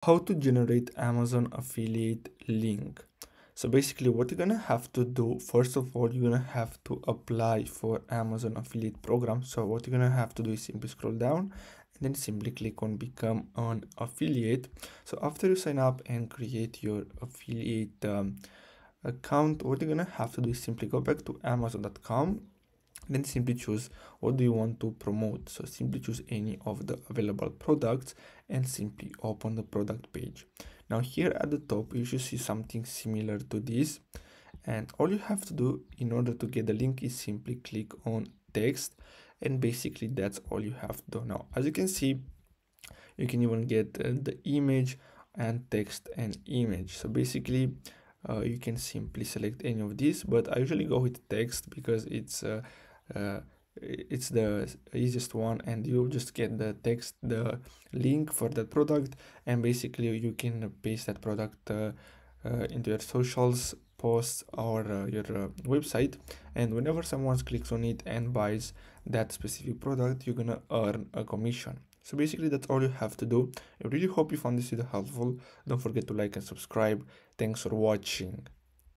How to generate Amazon affiliate link. So basically what you're gonna have to do, first of all, you're gonna have to apply for Amazon affiliate program. So what you're gonna have to do is simply scroll down and then simply click on become an affiliate. So after you sign up and create your affiliate account, what you're gonna have to do is simply go back to amazon.com, then simply choose what do you want to promote. So simply choose any of the available products and simply open the product page. Now here at the top you should see something similar to this, and all you have to do in order to get the link is simply click on text, and basically that's all you have to do. Now as you can see, you can even get the image and text and image. So basically you can simply select any of these, but I usually go with text because uh, it's the easiest one, and you just get the text, the link for that product, and basically you can paste that product into your socials posts or your website, and whenever someone clicks on it and buys that specific product, you're gonna earn a commission. So basically that's all you have to do. I really hope you found this video helpful. Don't forget to like and subscribe. Thanks for watching.